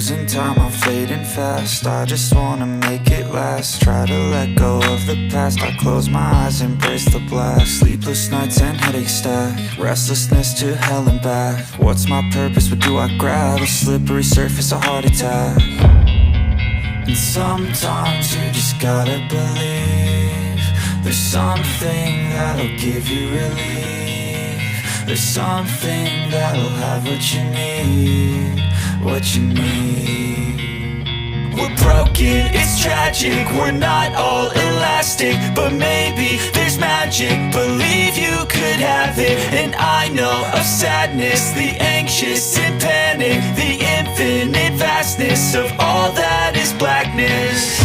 losing time, I'm fading fast. I just wanna make it last. Try to let go of the past. I close my eyes, embrace the blast. Sleepless nights and headaches stack. Restlessness to hell and back. What's my purpose, what do I grab? A slippery surface, a heart attack. And sometimes you just gotta believe there's something that'll give you relief. There's something that'll have what you need, what you need. We're broken, it's tragic, we're not all elastic, but maybe there's magic, believe you could have it. And I know of sadness, the anxious and panic, the infinite vastness of all that is blackness.